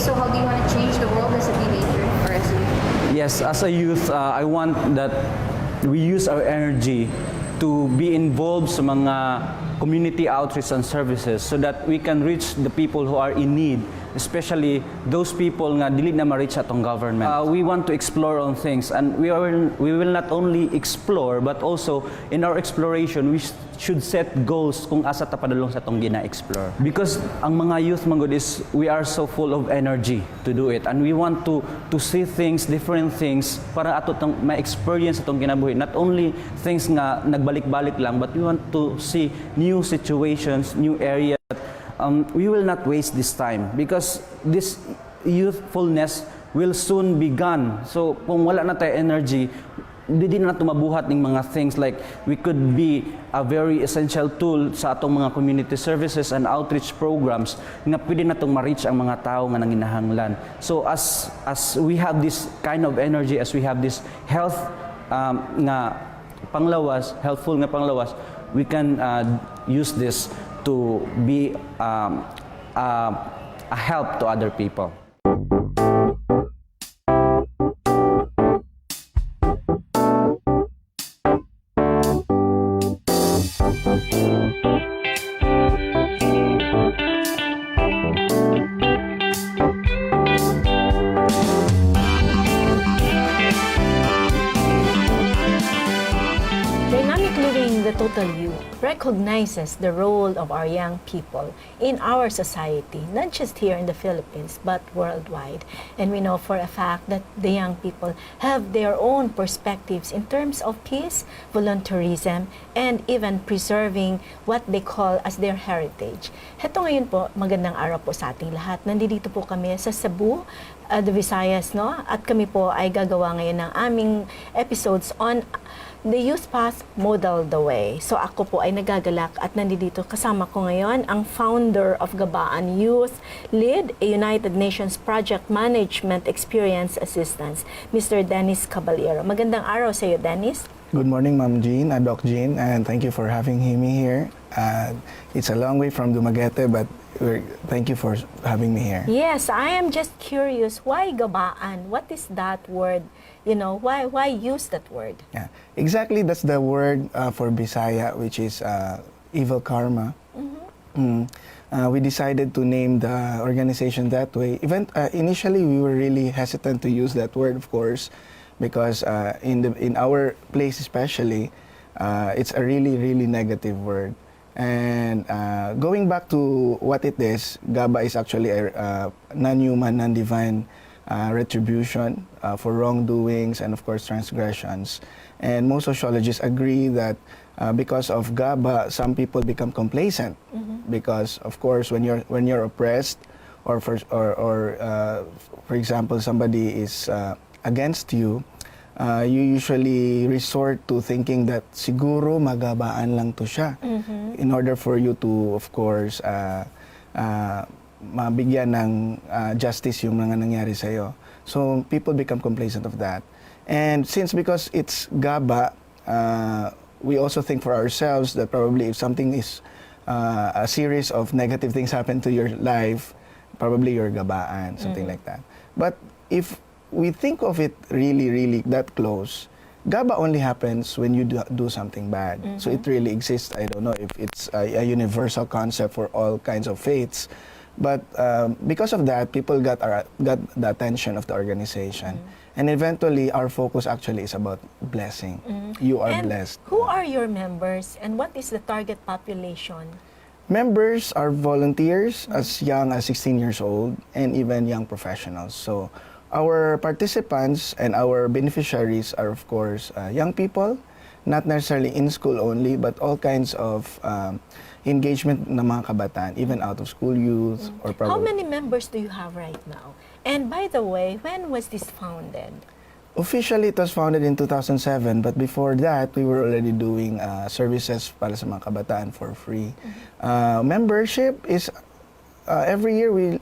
so how do you want to change the world as a teenager or as a youth? Yes, as a youth, I want that we use our energy to be involved sa mga community outreach and services so that we can reach the people who are in need, especially those people nga dili na ma-reach atong government. We want to explore on things, and we will not only explore but also in our exploration we should set goals kung asa ta padulong sa atong gina-explore. Because ang mga youth man gud is we are so full of energy to do it, and we want to see things, different things para ato tong ma-experience atong kinabuhi. Not only things nga nagbalik-balik lang, but we want to see new situations, new areas. We will not waste this time because this youthfulness will soon be gone. So kung wala na tayo energy, di na tumabuhat ng mga things like we could be a very essential tool sa atong mga community services and outreach programs nga pwede na itong ma-reach ang mga tao nga nanginahanglan. So as we have this kind of energy, as we have this health nga panglawas, healthful nga panglawas, we can use this to be a help to other people. Dynamic Living the Total Youth recognizes the role of our young people in our society, not just here in the Philippines, but worldwide. And we know for a fact that the young people have their own perspectives in terms of peace, volunteerism, and even preserving what they call as their heritage. Heto ngayon po, magandang araw po sa ating lahat. Nandito po kami sa Cebu, the Visayas, no? At kami po ay gagawa ngayon ng aming episodes on The Youth Path Model the Way. So ako po ay nagagalak at nandito kasama ko ngayon ang founder of Gabaan Youth Lead, a United Nations Project Management Experience Assistance, Mr. Dennis Caballero. Magandang araw sa iyo, Dennis. Good morning, Ma'am Jean, Doc Jean, and thank you for having me here. It's a long way from Dumaguete, but thank you for having me here. Yes, I am just curious, why Gabaan? What is that word? You know, why use that word? Yeah, exactly. That's the word for Bisaya, which is evil karma. We decided to name the organization that way. Even initially, we were really hesitant to use that word, of course, because in our place especially, it's a really negative word. And going back to what it is, GABA is actually a non-human, non-divine retribution for wrongdoings and of course transgressions. And most sociologists agree that because of GABA, some people become complacent because of course when you're oppressed or for example somebody is against you, you usually resort to thinking that siguro magabaan lang to siya in order for you to of course mabigyan ng justice yung mga nangyari sa'yo. So, people become complacent of that. And because it's GABA, we also think for ourselves that probably if something is a series of negative things happen to your life, probably you're gabaan, something like that. But if we think of it really that close, GABA only happens when you do something bad. So it really exists. I don't know if it's a universal concept for all kinds of faiths. But because of that, people got the attention of the organization. And eventually, our focus actually is about blessing. You are blessed. Who are your members and what is the target population? Members are volunteers as young as 16 years old and even young professionals. So our participants and our beneficiaries are, of course, young people, not necessarily in school only, but all kinds of engagement ng mga kabataan, even out of school youth or probably. How many members do you have right now? And by the way, when was this founded? Officially, it was founded in 2007, but before that, we were already doing services para sa mga kabataan for free. Membership is every year we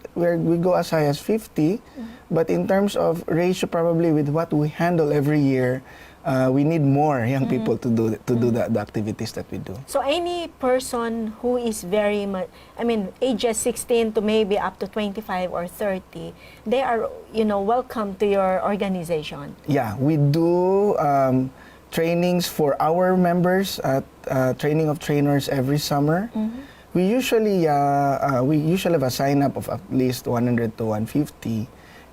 go as high as 50, but in terms of ratio, probably with what we handle every year, we need more young people to do the activities that we do. So any person who is very much, I mean, ages 16 to maybe up to 25 or 30, they are, welcome to your organization. Yeah, we do trainings for our members, training of trainers every summer. We usually have a sign up of at least 100 to 150,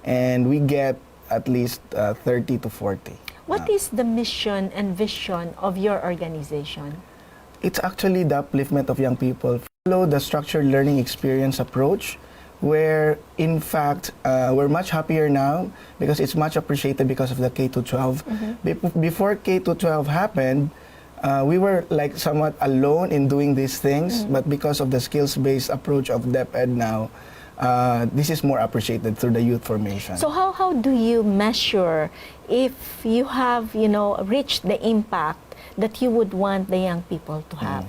and we get at least 30 to 40. What is the mission and vision of your organization? It's actually the upliftment of young people. Follow the structured learning experience approach, where in fact we're much happier now because it's much appreciated because of the K-12. Before K-12 happened, we were like somewhat alone in doing these things, but because of the skills-based approach of DepEd now, this is more appreciated through the youth formation. So how do you measure if you have, reached the impact that you would want the young people to have?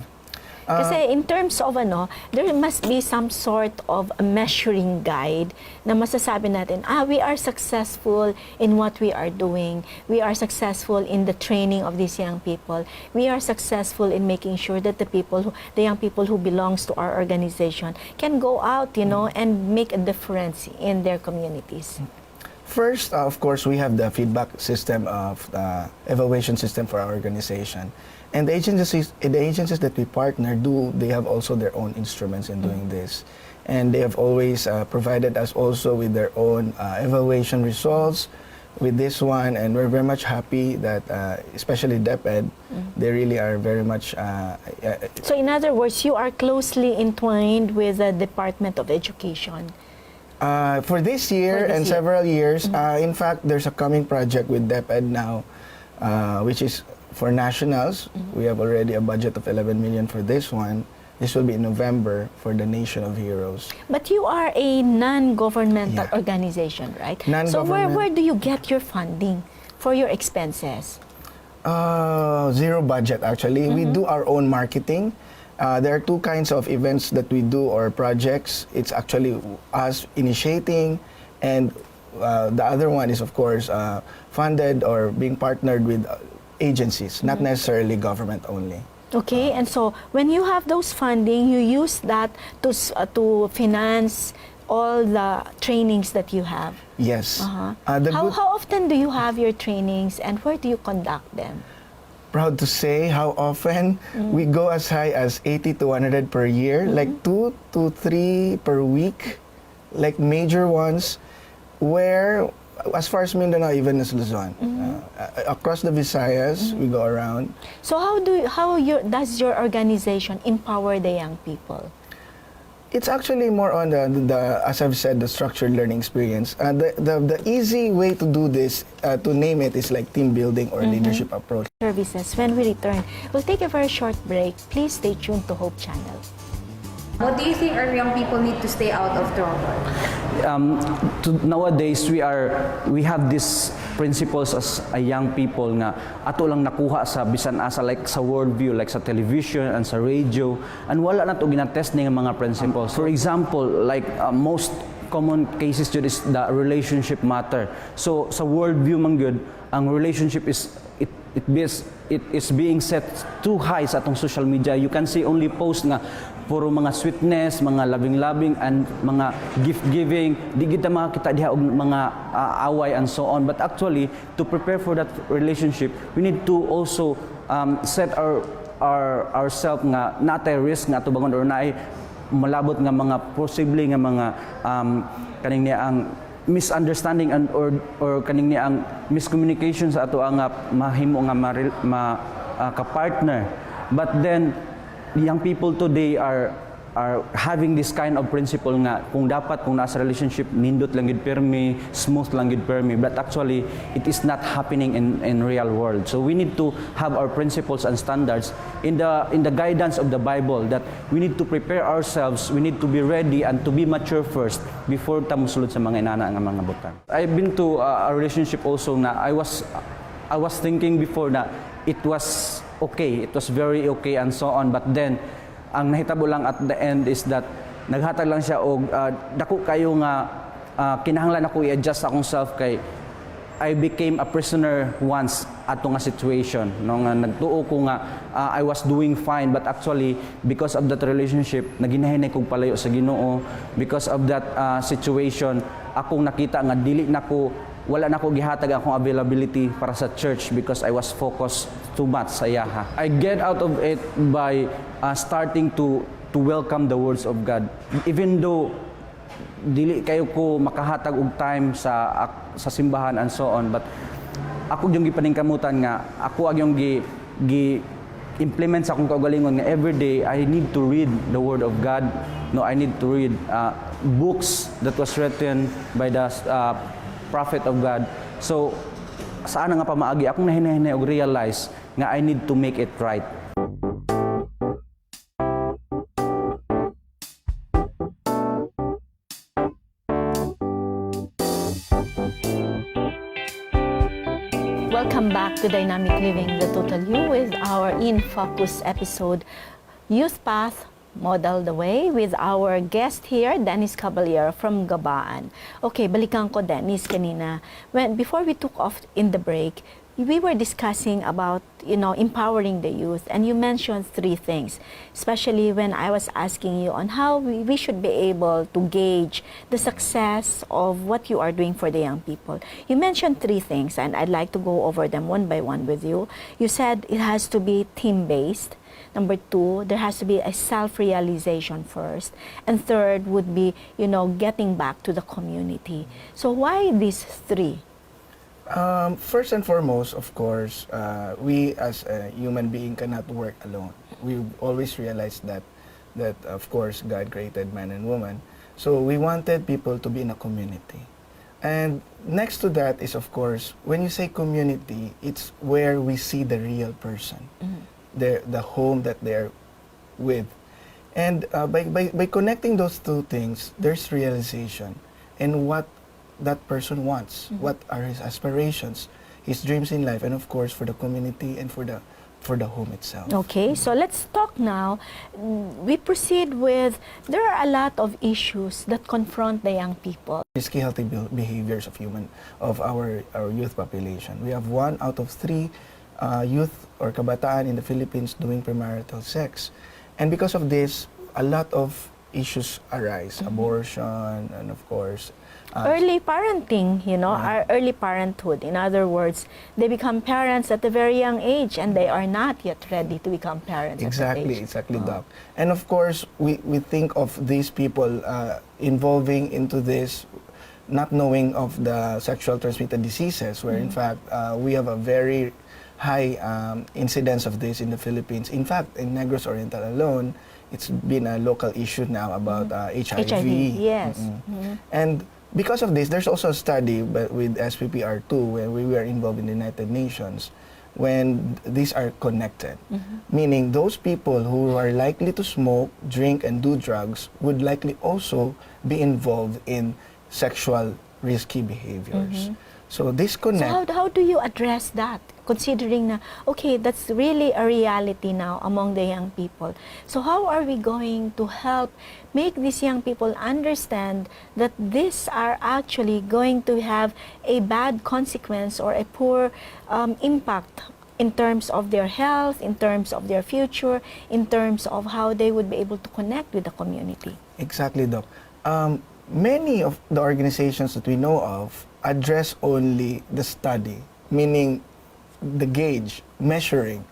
Kasi in terms of there must be some sort of a measuring guide na masasabi natin, we are successful in what we are doing. We are successful in the training of these young people. We are successful in making sure that the young people who belongs to our organization can go out, and make a difference in their communities. First, of course, we have the feedback system of the evaluation system for our organization. And the agencies that we partner they have also their own instruments in doing this. And they have always provided us also with their own evaluation results with this one. And we're very much happy that, especially DepEd, they really are very much... So in other words, you are closely entwined with the Department of Education. For this year and several years, in fact, there's a coming project with DepEd now, which is for nationals. We have already a budget of 11 million for this one. This will be in November for the Nation of Heroes. But you are a non-governmental organization, right? So where do you get your funding for your expenses? Zero budget, actually. We do our own marketing. There are two kinds of events that we do or projects. It's actually us initiating, and the other one is, of course, funded or being partnered with agencies, not necessarily government only. Okay, and so when you have those funding, you use that to finance all the trainings that you have. Yes. How often do you have your trainings, and where do you conduct them? Proud to say how often we go as high as 80 to 100 per year, like 2 to 3 per week, like major ones, where as far as Mindanao, even as Luzon, across the Visayas, we go around. So does your organization empower the young people? It's actually more on the as I've said, the structured learning experience. The easy way to do this, to name it, is like team building or leadership approach. Services. When we return, we'll take a very short break. Please stay tuned to Hope Channel. What do you think our young people need to stay out of trouble? Nowadays we have these principles as a young people nga ato lang nakuha sa bisan asa like sa worldview, like sa television and sa radio, and wala na to ginatest ning mga principles. For example, like most common cases jud is the relationship matter. So sa worldview man gyud, ang relationship is it is being set too high sa atong social media. You can see only post nga puro mga sweetness, mga loving-loving, and mga gift-giving. Di kita makakita diha og mga away and so on. But actually, to prepare for that relationship, we need to also set ourselves nga natay risk nga ato bangon or naay malabot nga mga posible nga mga kaning niya ang misunderstanding and or kaning niya ang miscommunication sa ato ang mahimo nga ka-partner. But then young people today are having this kind of principle nga kung nasa relationship nindot lang gid permi, smooth lang gid permi, but actually it is not happening in real world. So we need to have our principles and standards in the guidance of the Bible, that we need to prepare ourselves, we need to be ready and to be mature first before ta mosulod sa mga inana nga mga butang. I've been to a relationship also na I was thinking before na it was okay, it was very okay and so on, but then ang nahitabo lang at the end is that naghatag lang siya og dako kayo nga kinahanglan ako i-adjust akong self kay I became a prisoner once ato nga situation, no, nga nagtuo ko nga I was doing fine, but actually because of that relationship naginahinay kog palayo sa Ginoo. Because of that situation, akong nakita nga dili nako, wala nako gihatag akong availability para sa church because I was focused too much sa yaha. I get out of it by starting to welcome the words of God, even though dili kayo ko makahatag og time sa simbahan and so on, but ako yung gipaningkamutan nga ako ag yung gi implement sa akong kaugalingon nga every day I need to read the word of God. No, I need to read books that was written by the prophet of God. So saan nga pamaagi akong nahinay og realize nga I need to make it right. Welcome back to Dynamic Living the Total You with our In Focus episode, Youth Path Model the Way, with our guest here, Dennis Caballero from Gabaan. Okay, balikan ko Dennis kanina. Before we took off in the break, we were discussing about, empowering the youth, and you mentioned 3 things, especially when I was asking you on how we should be able to gauge the success of what you are doing for the young people. You mentioned 3 things, and I'd like to go over them one by one with you. You said it has to be team-based. Number 2, there has to be a self-realization first. And third would be, getting back to the community. So why these 3? First and foremost, of course, we as a human being cannot work alone. We always realize that of course God created man and woman. So we wanted people to be in a community. And next to that is, of course, when you say community, it's where we see the real person, the home that they're with. And by connecting those 2 things, there's realization and what that person wants, what are his aspirations, his dreams in life, and of course for the community and for the home itself. Okay, so let's talk now. We proceed with, there are a lot of issues that confront the young people. Risky healthy behaviors of our youth population. We have 1 out of 3 youth or kabataan in the Philippines doing premarital sex, and because of this, a lot of issues arise: abortion, and of course early parenting, our early parenthood. In other words, they become parents at a very young age and they are not yet ready to become parents at that age. Exactly, Doc. And of course, we think of these people involving into this, not knowing of the sexual transmitted diseases, where in fact we have a very high incidence of this in the Philippines. In fact, in Negros Oriental alone, it's been a local issue now about HIV. Yes. And because of this, there's also a study with SPPR2 where we were involved in the United Nations when these are connected. Meaning those people who are likely to smoke, drink, and do drugs would likely also be involved in sexual risky behaviors. So this connect. So how do you address that? Considering na, okay, that's really a reality now among the young people. So how are we going to help make these young people understand that these are actually going to have a bad consequence or a poor impact in terms of their health, in terms of their future, in terms of how they would be able to connect with the community? Exactly, Doc. Many of the organizations that we know of address only the study, meaning the gauge, measuring.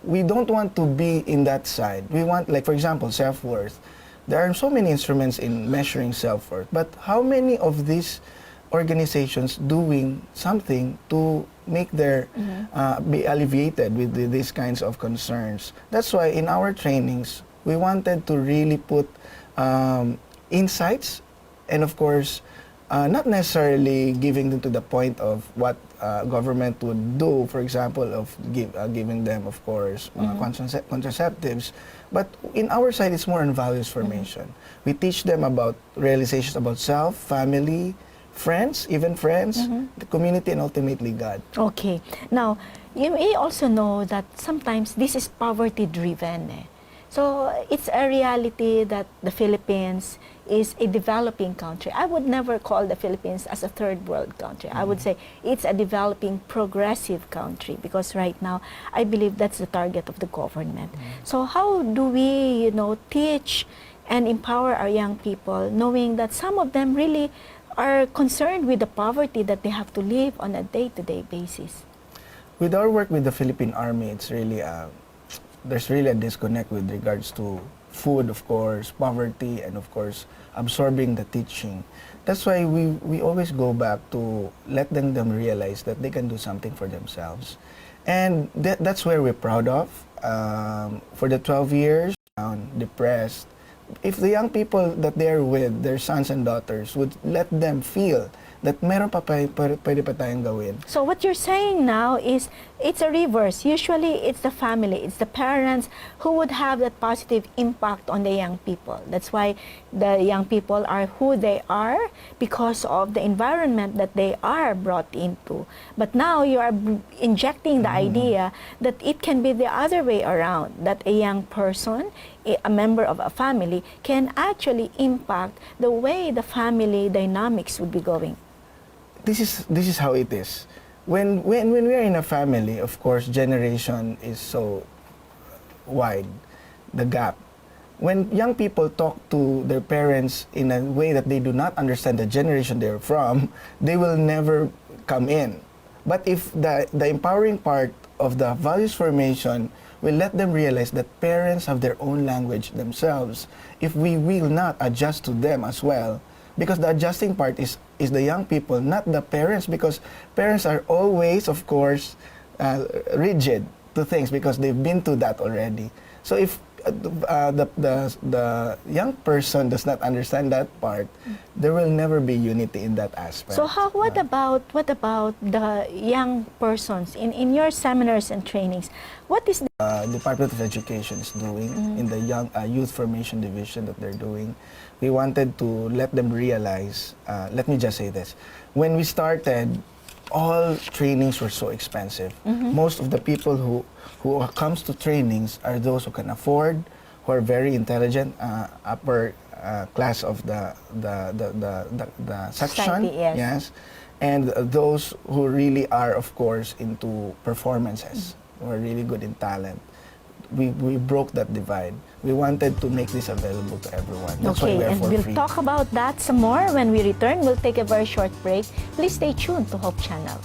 We don't want to be in that side. We want, like for example, self-worth. There are so many instruments in measuring self-worth, but how many of these organizations doing something to make their be alleviated with these kinds of concerns? That's why in our trainings, we wanted to really put insights, and of course, not necessarily giving them to the point of what government would do, for example, of giving them, of course, contraceptives. But in our side, it's more on values formation. We teach them about realizations about self, family, friends, even friends, the community, and ultimately God. Okay. Now, you may also know that sometimes this is poverty-driven. So it's a reality that the Philippines is a developing country. I would never call the Philippines as a third world country. I would say it's a developing progressive country, because right now I believe that's the target of the government. So how do we, teach and empower our young people, knowing that some of them really are concerned with the poverty that they have to live on a day-to-day basis? With our work with the Philippine Army, it's really there's really a disconnect with regards to food, of course, poverty, and of course, absorbing the teaching. That's why we always go back to let them realize that they can do something for themselves. And that's where we're proud of. For the 12 years, depressed, if the young people that they're with, their sons and daughters, would let them feel that meron pa pwede pa tayong gawin. So what you're saying now is it's a reverse. Usually it's the family, it's the parents who would have that positive impact on the young people. That's why the young people are who they are, because of the environment that they are brought into. But now you are injecting the idea that it can be the other way around, that a young person, a member of a family, can actually impact the way the family dynamics would be going. This is how it is. When we are in a family, of course, generation is so wide, the gap. When young people talk to their parents in a way that they do not understand the generation they're from, they will never come in. But if the empowering part of the values formation will let them realize that parents have their own language themselves, if we will not adjust to them as well, because the adjusting part is the young people, not the parents, because parents are always, of course, rigid to things because they've been to that already. So if the young person does not understand that part, there will never be unity in that aspect. So what about the young persons in your seminars and trainings? What is the Department of Education is doing in the young youth formation division that they're doing? We wanted to let them realize, let me just say this, when we started, all trainings were so expensive. Most of the people who comes to trainings are those who can afford, who are very intelligent, upper class of the section, Society, yes. And those who really are, of course, into performances, who are really good in talent. We broke that divide. We wanted to make this available to everyone. That's why Okay, we are and for we'll free. talk about that some more when we return. We'll take a very short break. Please stay tuned to Hope Channel.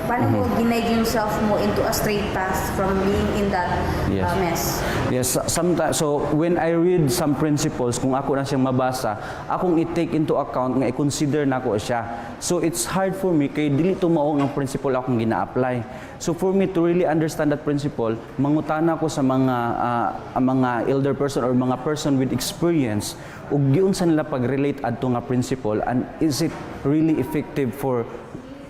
Paano mo ginaid yourself mo into a straight path from being in that Yes. mess? Yes, sometimes, so when I read some principles, kung ako na siyang mabasa, akong i-take into account nga i-consider na ko siya. So it's hard for me, kay dili tumaong ang principle akong gina-apply. So for me to really understand that principle, mangutana ko sa mga elder person or mga person with experience, ug giun sa nila pag-relate adto nga principle, and is it really effective for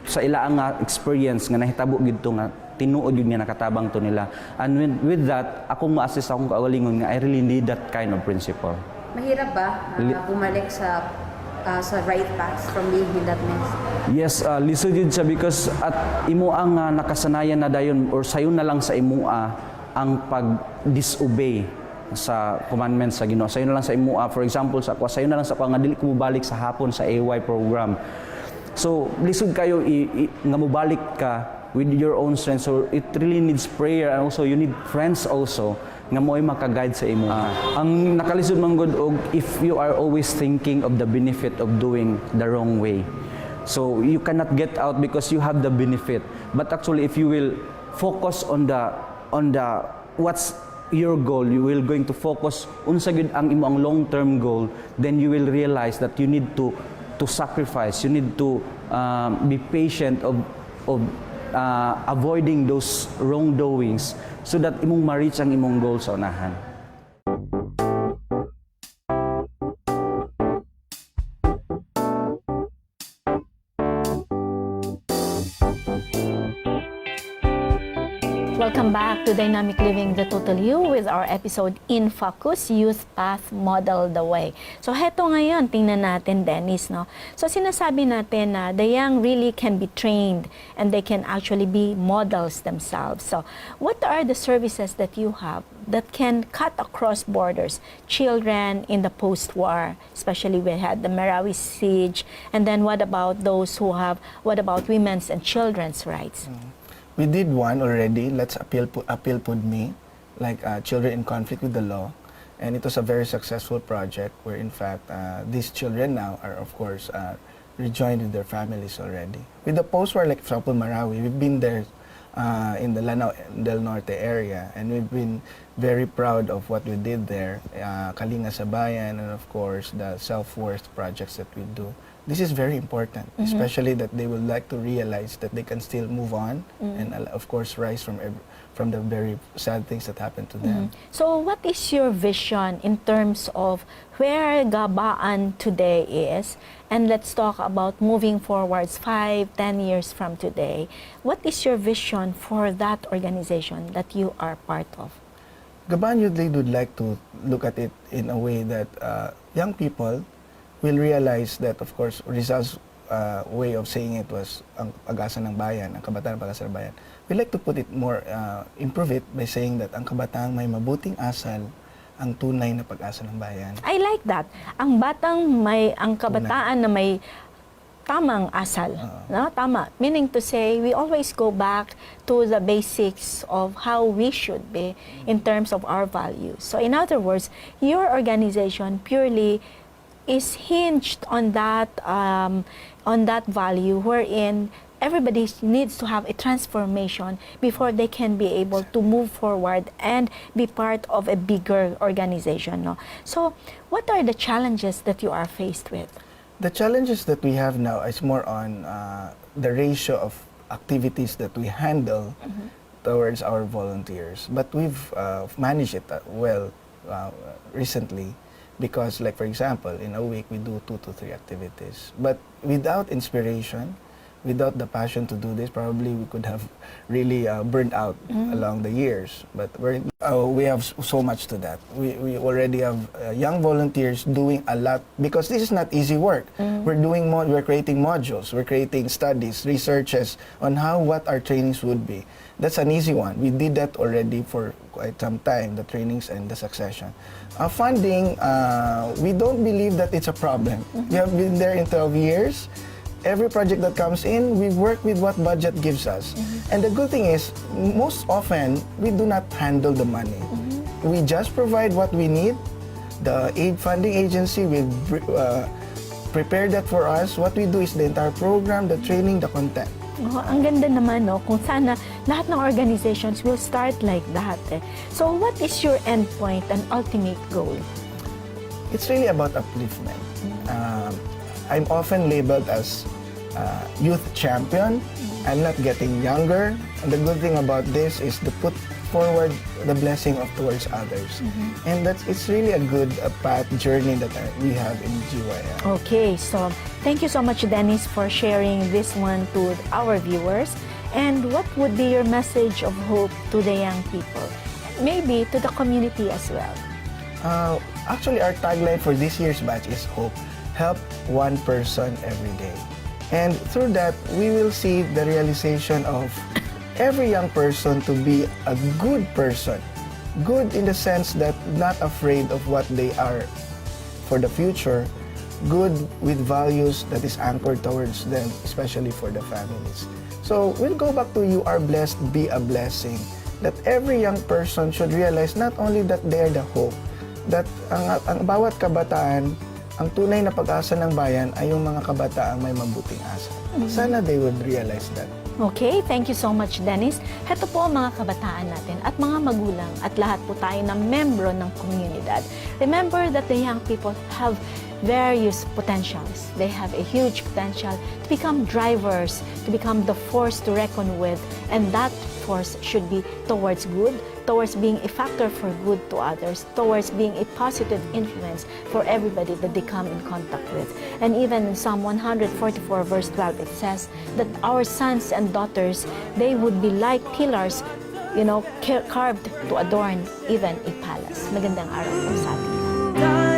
sa ilaang nga experience nga nahitabo gidto nga tinuod yun nga nakatabang to nila. And with that, akong ma-assess akong kaugalingon nga I really need that kind of principle. Mahirap ba bumalik sa right path from being in that mess? Yes, lisod yun siya because at imo ang nakasanayan na dayon or sayo na lang sa imua ang pag-disobey sa commandments sa Ginoo. Sayo na lang sa imua, for example, sayo na lang sa nga dili ko mobalik sa hapon sa AY program. So, lisod kayo nga mobalik ka with your own strength. So, it really needs prayer, and also you need friends also nga mo'y makaguide sa imo. Ang nakalisod man gud og if you are always thinking of the benefit of doing the wrong way. So, you cannot get out because you have the benefit. But actually, if you will focus on the what's your goal, you will going to focus unsa gud ang imo ang long-term goal, then you will realize that you need to sacrifice, you need to be patient of avoiding those wrongdoings so that imong ma-reach ang imong goal sa unahan. Welcome back to Dynamic Living the Total You with our episode In Focus, Youth Path Model the Way. So heto ngayon, tingnan natin, Dennis, no? So sinasabi natin na the young really can be trained and they can actually be models themselves. So what are the services that you have that can cut across borders? Children in the post-war, especially we had the Marawi siege, and then what about women's and children's rights? We did one already. Let's appeal Pud Me, like children in conflict with the law, and it was a very successful project where, in fact, these children now are, of course, rejoined with their families already. With the post-war, like for example, Marawi, we've been there in the Lanao del Norte area, and we've been very proud of what we did there. Kalinga Sabayan, and of course, the self-worth projects that we do. This is very important, especially that they would like to realize that they can still move on and, of course, rise from the very sad things that happened to them. So what is your vision in terms of where Gabaan today is? And let's talk about moving forwards 5-10 years from today. What is your vision for that organization that you are part of? Gabaan Youth League would like to look at it in a way that young people will realize that, of course, Rizal's way of saying it was ang pag-asa ng bayan, ang kabataan pag-asa ng bayan. We like to put it more, improve it by saying that ang kabataan may mabuting asal, ang tunay na pag-asa ng bayan. I like that. Ang kabataan na may tamang asal. No? Tama. Meaning to say, we always go back to the basics of how we should be in terms of our values. So in other words, your organization purely is hinged on that value wherein everybody needs to have a transformation before they can be able to move forward and be part of a bigger organization. No? So what are the challenges that you are faced with? The challenges that we have now is more on the ratio of activities that we handle towards our volunteers. But we've managed it well recently. Because, like, for example, in a week, we do 2 to 3 activities. But without inspiration, without the passion to do this, probably we could have really burned out along the years. But we have so much to that. We already have young volunteers doing a lot, because this is not easy work. We're creating modules, we're creating studies, researches on what our trainings would be. That's an easy one. We did that already for quite some time, the trainings and the succession. Funding, we don't believe that it's a problem. We have been there in 12 years. Every project that comes in, we work with what budget gives us. And the good thing is, most often, we do not handle the money. We just provide what we need. The aid funding agency will prepare that for us. What we do is the entire program, the training, the content. Oh, ang ganda naman, no? Kung sana lahat ng organizations will start like that. So what is your endpoint and ultimate goal? It's really about upliftment. I'm often labeled as youth champion. I'm not getting younger. And the good thing about this is to put forward the blessing towards others. And it's really a good path journey that we have in GYL. Okay, so thank you so much, Dennis, for sharing this one to our viewers. And what would be your message of hope to the young people? Maybe to the community as well. Actually, our tagline for this year's batch is hope. Help one person every day. And through that, we will see the realization of every young person to be a good person. Good in the sense that not afraid of what they are for the future. Good with values that is anchored towards them, especially for the families. So we'll go back to you are blessed, be a blessing. That every young person should realize not only that they are the hope, that ang bawat kabataan, ang tunay na pag-asa ng bayan ay yung mga kabataang may mabuting asa. Sana they would realize that. Okay, thank you so much, Dennis. Heto po mga kabataan natin at mga magulang at lahat po tayo na membro ng komunidad. Remember that the young people have various potentials. They have a huge potential to become drivers, to become the force to reckon with, and that force should be towards good, towards being a factor for good to others, towards being a positive influence for everybody that they come in contact with. And even in Psalm 144 verse 12, it says that our sons and daughters, they would be like pillars carved to adorn even a palace. Magandang araw po sa atin.